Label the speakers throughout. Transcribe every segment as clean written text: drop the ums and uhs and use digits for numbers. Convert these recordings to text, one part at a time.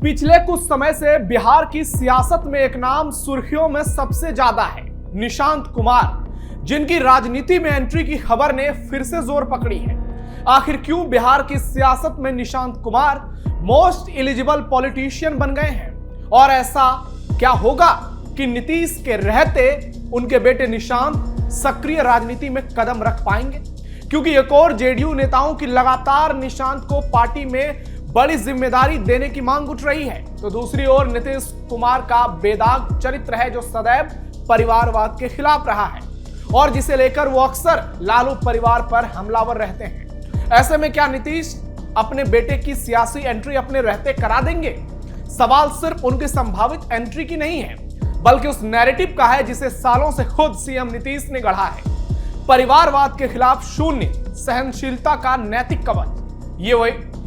Speaker 1: पिछले कुछ समय से बिहार की सियासत में एक नाम सुर्खियों में सबसे ज्यादा है, निशांत कुमार, जिनकी राजनीति में एंट्री की खबर ने फिर से जोर पकड़ी है। आखिर क्यों बिहार की सियासत में Nishant Kumar most eligible politician बन गए हैं, और ऐसा क्या होगा कि नीतीश के रहते उनके बेटे निशांत सक्रिय राजनीति में कदम रख पाएंगे? क्योंकि एक और जेडीयू नेताओं की लगातार निशांत को पार्टी में बड़ी जिम्मेदारी देने की मांग उठ रही है, तो दूसरी ओर नीतीश कुमार का बेदाग चरित्र है जो सदैव परिवारवाद के खिलाफ रहा है और जिसे लेकर वो अक्सर लालू परिवार पर हमलावर रहते हैं। ऐसे में क्या नीतीश अपने बेटे की सियासी एंट्री अपने रहते करा देंगे? सवाल सिर्फ उनकी संभावित एंट्री की नहीं है, बल्कि उस नैरेटिव का है जिसे सालों से खुद सीएम नीतीश ने गढ़ा है। परिवारवाद के खिलाफ शून्य सहनशीलता का नैतिक कवच।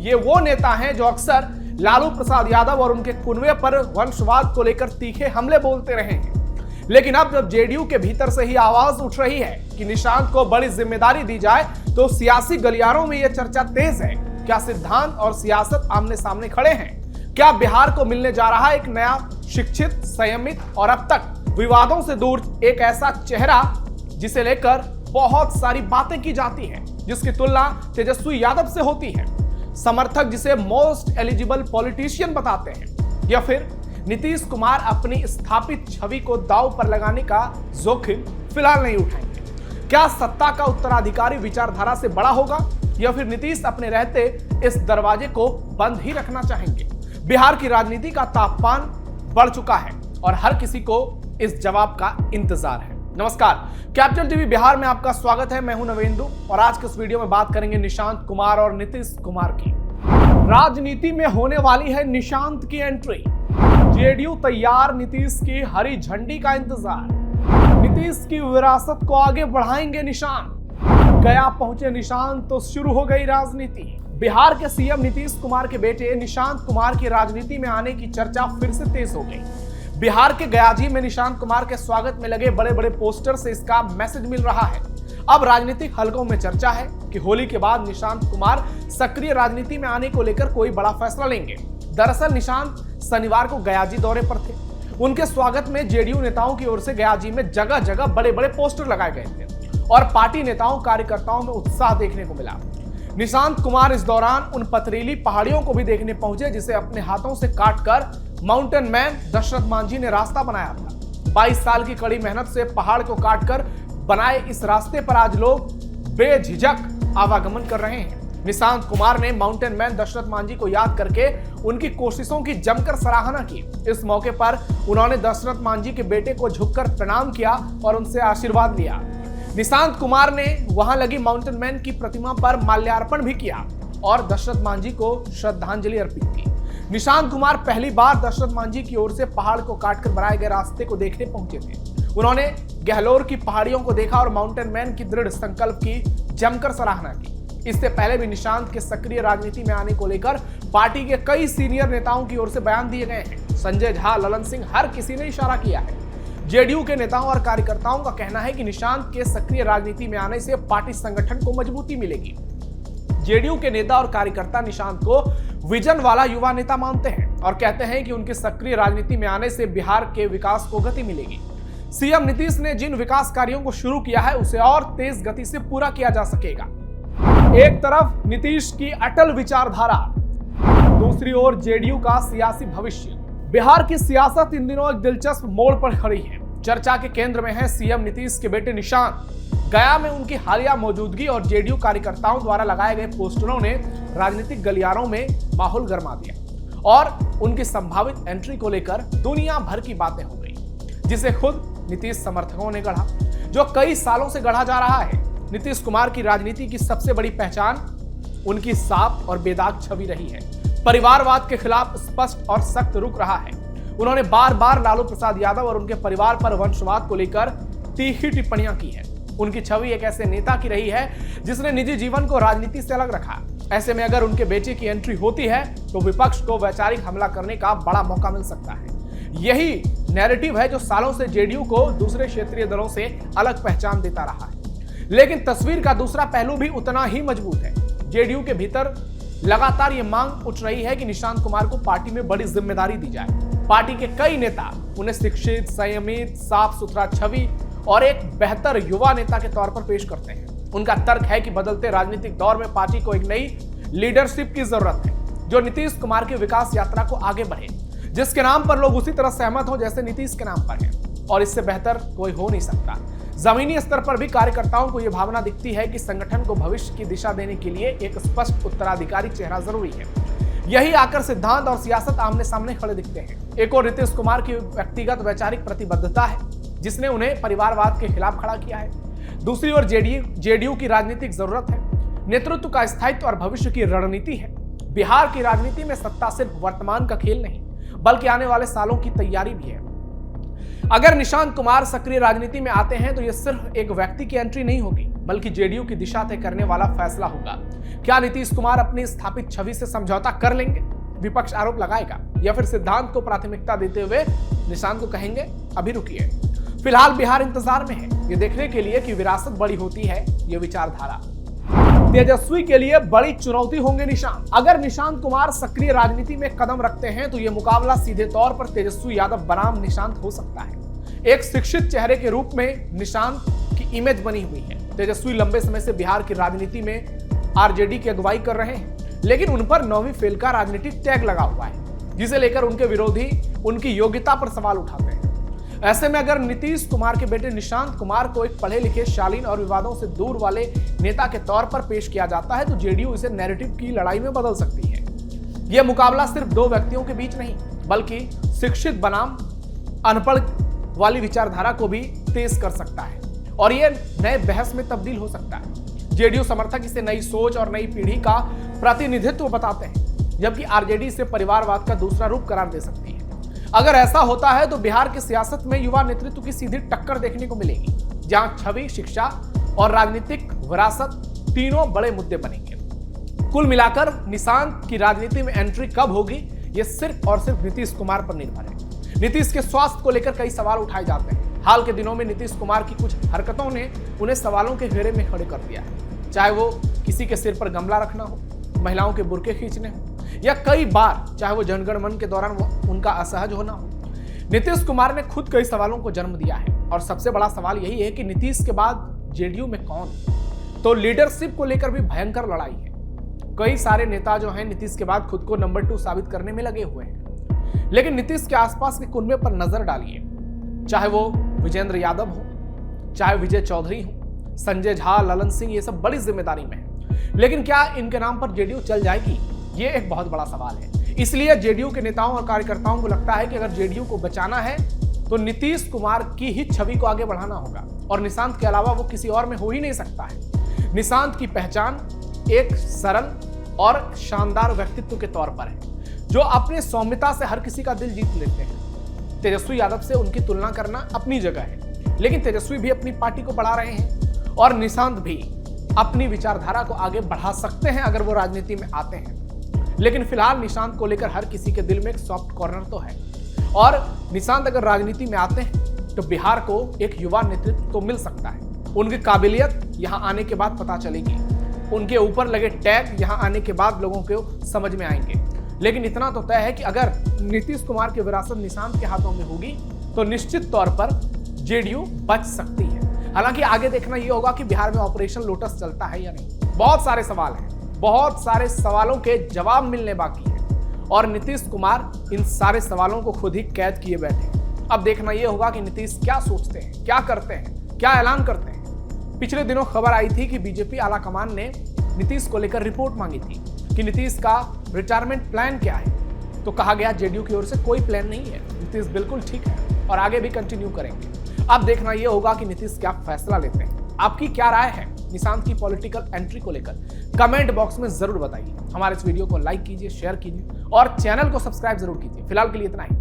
Speaker 1: ये वो नेता हैं जो अक्सर लालू प्रसाद यादव और उनके कुनबे पर वंशवाद को लेकर तीखे हमले बोलते रहे हैं। लेकिन अब जब जेडीयू के भीतर से ही आवाज उठ रही है कि निशांत को बड़ी जिम्मेदारी दी जाए, तो सियासी गलियारों में यह चर्चा तेज है। क्या सिद्धांत और सियासत आमने सामने खड़े हैं? क्या बिहार को मिलने जा रहा एक नया शिक्षित, संयमित और अब तक विवादों से दूर एक ऐसा चेहरा जिसे लेकर बहुत सारी बातें की जाती है, जिसकी तुलना तेजस्वी यादव से होती है, समर्थक जिसे मोस्ट एलिजिबल पॉलिटिशियन बताते हैं, या फिर नीतीश कुमार अपनी स्थापित छवि को दांव पर लगाने का जोखिम फिलहाल नहीं उठाएंगे? क्या सत्ता का उत्तराधिकारी विचारधारा से बड़ा होगा, या फिर नीतीश अपने रहते इस दरवाजे को बंद ही रखना चाहेंगे? बिहार की राजनीति का तापमान बढ़ चुका है और हर किसी को इस जवाब का इंतजार है। नमस्कार, कैपिटल टीवी बिहार में आपका स्वागत है। मैं हूं नवेंदु और आज के इस वीडियो में बात करेंगे निशांत कुमार और नीतीश कुमार की। राजनीति में होने वाली है निशांत की एंट्री। जेडीयू तैयार, नीतीश की हरी झंडी का इंतजार। नीतीश की विरासत को आगे बढ़ाएंगे निशांत। गया पहुंचे निशांत तो शुरू हो गई राजनीति। बिहार के सीएम नीतीश कुमार के बेटे निशांत कुमार की राजनीति में आने की चर्चा फिर से तेज हो गई। बिहार के गयाजी में निशांत कुमार के स्वागत में लगे बड़े बड़े पोस्टर से इसका मैसेज मिल रहा है। अब राजनीतिक हलकों में चर्चा है कि होली के बाद निशांत कुमार सक्रिय राजनीति में आने को लेकर कोई बड़ा फैसला लेंगे। दरअसल निशांत शनिवार को गयाजी दौरे पर थे। उनके स्वागत में जेडीयू नेताओं की ओर से गयाजी में जगह जगह बड़े बड़े पोस्टर लगाए गए थे और पार्टी नेताओं कार्यकर्ताओं में उत्साह देखने को मिला। निशांत कुमार इस दौरान उन पथरीली पहाड़ियों को भी देखने पहुंचे जिसे अपने हाथों से काटकर माउंटेन मैन दशरथ मांझी ने रास्ता बनाया था। 22 साल की कड़ी मेहनत से पहाड़ को काटकर बनाए इस रास्ते पर आज लोग बेझिझक आवागमन कर रहे हैं। निशांत कुमार ने माउंटेन मैन दशरथ मांझी को याद करके उनकी कोशिशों की जमकर सराहना की। इस मौके पर उन्होंने दशरथ मांझी के बेटे को झुककर प्रणाम किया और उनसे आशीर्वाद लिया। निशांत कुमार ने वहां लगी माउंटेन मैन की प्रतिमा पर माल्यार्पण भी किया और दशरथ मांझी को श्रद्धांजलि अर्पित की। निशांत कुमार पहली बार दशरथ मांझी की ओर से पहाड़ को काटकर बनाए गए रास्ते को देखने पहुंचे थे। उन्होंने गहलोर की पहाड़ियों को देखा और माउंटेन मैन की दृढ़ संकल्प की जमकर सराहना की। इससे पहले भी निशांत के सक्रिय राजनीति में आने को लेकर पार्टी के कई सीनियर नेताओं की ओर से बयान दिए गए हैं। संजय झा, ललन सिंह, हर किसी ने इशारा किया है। जेडीयू के नेताओं और कार्यकर्ताओं का कहना है कि निशांत के सक्रिय राजनीति में आने से पार्टी संगठन को मजबूती मिलेगी। जेडीयू के नेता और कार्यकर्ता निशांत को विजन वाला युवा नेता मानते हैं और कहते हैं कि उनके सक्रिय राजनीति में आने से बिहार के विकास को गति मिलेगी। सीएम नीतीश ने जिन विकास कार्यों को शुरू किया है उसे और तेज गति से पूरा किया जा सकेगा। एक तरफ नीतीश की अटल विचारधारा, दूसरी ओर जेडीयू का सियासी भविष्य। बिहार की सियासत इन दिनों एक दिलचस्प मोड़ पर खड़ी है। चर्चा के केंद्र में है सीएम नीतीश के बेटे निशांत। गया में उनकी हालिया मौजूदगी और जेडीयू कार्यकर्ताओं द्वारा लगाए गए पोस्टरों ने राजनीतिक गलियारों में माहौल गर्मा दिया और उनकी संभावित एंट्री को लेकर दुनिया भर की बातें हो गई, जिसे खुद नीतीश समर्थकों ने गढ़ा, जो कई सालों से गढ़ा जा रहा है। नीतीश कुमार की राजनीति की सबसे बड़ी पहचान उनकी साफ और बेदाग छवि रही है। परिवारवाद के खिलाफ स्पष्ट और सख्त रुख रहा है। उन्होंने बार बार लालू प्रसाद यादव और उनके परिवार पर वंशवाद को लेकर तीखी टिप्पणियां की है। उनकी छवि एक ऐसे नेता की रही है जिसने निजी जीवन को राजनीति से अलग रखा। ऐसे में अगर उनके बेटे की एंट्री होती है तो विपक्ष को वैचारिक हमला करने का बड़ा मौका मिल सकता है। यही नैरेटिव है जो सालों से जेडीयू को दूसरे क्षेत्रीय दलों से अलग पहचान देता रहा है। लेकिन तस्वीर का दूसरा पहलू भी उतना ही मजबूत है। जेडीयू के भीतर लगातार ये मांग उठ रही है कि निशांत कुमार को पार्टी में बड़ी जिम्मेदारी दी जाए। पार्टी के कई नेता उन्हें शिक्षित, संयमित, साफ सुथरा छवि और एक बेहतर युवा नेता के तौर पर पेश करते हैं। उनका तर्क है कि बदलते राजनीतिक दौर में पार्टी को एक नई लीडरशिप की जरूरत है जो नीतीश कुमार की विकास यात्रा को आगे बढ़े, जिसके नाम पर लोग उसी तरह सहमत हो जैसे नीतीश के नाम पर है, और इससे बेहतर कोई हो नहीं सकता। जमीनी स्तर पर भी कार्यकर्ताओं को यह भावना दिखती है कि संगठन को भविष्य की दिशा देने के लिए एक स्पष्ट उत्तराधिकारी चेहरा जरूरी है। यही आकर सिद्धांत और सियासत आमने सामने खड़े दिखते हैं। एक और नीतीश कुमार की व्यक्तिगत वैचारिक प्रतिबद्धता है जिसने उन्हें परिवारवाद के खिलाफ खड़ा किया है। दूसरी ओर जेडीयू की राजनीतिक जरूरत है, नेतृत्व का स्थायित्व और भविष्य की रणनीति है। बिहार की राजनीति में सत्ता सिर्फ वर्तमान का खेल नहीं बल्कि आने वाले सालों की तैयारी भी है। अगर निशांत कुमार सक्रिय राजनीति में आते हैं तो यह सिर्फ एक व्यक्ति की एंट्री नहीं होगी बल्कि जेडीयू की दिशा तय करने वाला फैसला होगा। क्या नीतीश कुमार अपनी स्थापित छवि से समझौता कर लेंगे, विपक्ष आरोप लगाएगा, या फिर सिद्धांत को प्राथमिकता देते हुए निशांत को कहेंगे अभी रुकिए। फिलहाल बिहार इंतजार में है ये देखने के लिए कि विरासत बड़ी होती है ये विचारधारा। तेजस्वी के लिए बड़ी चुनौती होंगे निशांत। अगर निशांत कुमार सक्रिय राजनीति में कदम रखते हैं तो यह मुकाबला सीधे तौर पर तेजस्वी यादव बनाम निशांत हो सकता है। एक शिक्षित चेहरे के रूप में निशांत की इमेज बनी हुई है। तेजस्वी लंबे समय से बिहार की राजनीति में आरजेडी की अगुवाई कर रहे हैं, लेकिन उन पर 9वीं फेल का राजनीतिक टैग लगा हुआ है, जिसे लेकर उनके विरोधी उनकी योग्यता पर सवाल उठाते हैं। ऐसे में अगर नीतीश कुमार के बेटे निशांत कुमार को एक पढ़े लिखे, शालीन और विवादों से दूर वाले नेता के तौर पर पेश किया जाता है तो जेडीयू इसे नैरेटिव की लड़ाई में बदल सकती है। यह मुकाबला सिर्फ दो व्यक्तियों के बीच नहीं बल्कि शिक्षित बनाम अनपढ़ वाली विचारधारा को भी तेज कर सकता है और यह नए बहस में तब्दील हो सकता है। जेडीयू समर्थक इसे नई सोच और नई पीढ़ी का प्रतिनिधित्व बताते हैं, जबकि आरजेडी इसे परिवारवाद का दूसरा रूप करार दे सकती है। अगर ऐसा होता है तो बिहार की सियासत में युवा नेतृत्व की सीधी टक्कर देखने को मिलेगी, जहां छवि, शिक्षा और राजनीतिक विरासत तीनों बड़े मुद्दे बनेंगे। कुल मिलाकर निशांत की राजनीति में एंट्री कब होगी यह सिर्फ और सिर्फ नीतीश कुमार पर निर्भर है। नीतीश के स्वास्थ्य को लेकर कई सवाल उठाए जाते हैं। हाल के दिनों में नीतीश कुमार की कुछ हरकतों ने उन्हें सवालों के घेरे में खड़े कर दिया है, चाहे वो किसी के सिर पर गमला रखना हो, महिलाओं के बुर्के खींचने हो, या कई बार चाहे वो जनगण मन के दौरान उनका असहज होना हो। नीतीश कुमार ने खुद कई सवालों को जन्म दिया है और सबसे बड़ा सवाल यही है कि नीतीश के बाद जेडीयू में कौन। तो लीडरशिप को लेकर भी भयंकर लड़ाई है। कई सारे नेता जो हैं नीतीश के बाद खुद को नंबर 2 साबित करने में लगे हुए हैं, लेकिन नीतीश के आसपास के कुनबे पर नजर डालिए, चाहे वो विजेंद्र यादव हो, चाहे विजय चौधरी हो, संजय झा, ललन सिंह, ये सब बड़ी जिम्मेदारी में है। लेकिन क्या इनके नाम पर जेडीयू चल जाएगी, ये एक बहुत बड़ा सवाल है। इसलिए जेडीयू के नेताओं और कार्यकर्ताओं को लगता है कि अगर जेडीयू को बचाना है तो नीतीश कुमार की ही छवि को आगे बढ़ाना होगा और निशांत के अलावा वो किसी और में हो ही नहीं सकता है। निशांत की पहचान एक सरल और शानदार व्यक्तित्व के तौर पर है जो अपनी सौम्यता से हर किसी का दिल जीत लेते हैं। तेजस्वी यादव से उनकी तुलना करना अपनी जगह है, लेकिन तेजस्वी भी अपनी पार्टी को बढ़ा रहे हैं और निशांत भी अपनी विचारधारा को आगे बढ़ा सकते हैं अगर वो राजनीति में आते हैं। लेकिन फिलहाल निशांत को लेकर हर किसी के दिल में एक सॉफ्ट कॉर्नर तो है और निशांत अगर राजनीति में आते हैं तो बिहार को एक युवा नेतृत्व तो मिल सकता है। उनकी काबिलियत यहां आने के बाद पता चलेगी, उनके ऊपर लगे टैग यहां आने के बाद लोगों को समझ में आएंगे। लेकिन इतना तो तय है कि अगर नीतीश कुमार की विरासत निशांत के हाथों में होगी तो निश्चित तौर पर जेडीयू बच सकती है। हालांकि आगे देखना यह होगा कि बिहार में ऑपरेशन लोटस चलता है या नहीं। बहुत सारे सवाल हैं, बहुत सारे सवालों के जवाब मिलने बाकी हैं और नीतीश कुमार इन सारे सवालों को खुद ही कैद किए बैठे हैं। अब देखना यह होगा कि नीतीश क्या सोचते हैं, क्या करते हैं, क्या ऐलान करते हैं। पिछले दिनों खबर आई थी कि बीजेपी आला कमान ने नीतीश को लेकर रिपोर्ट मांगी थी कि नीतीश का रिटायरमेंट प्लान क्या है, तो कहा गया जेडीयू की ओर से कोई प्लान नहीं है, नीतीश बिल्कुल ठीक है और आगे भी कंटिन्यू करेंगे। अब देखना यह होगा कि नीतीश क्या फैसला लेते हैं। आपकी क्या राय है निशांत की पॉलिटिकल एंट्री को लेकर, कमेंट बॉक्स में जरूर बताइए। हमारे इस वीडियो को लाइक कीजिए, शेयर कीजिए और चैनल को सब्सक्राइब जरूर कीजिए। फिलहाल के लिए इतना ही।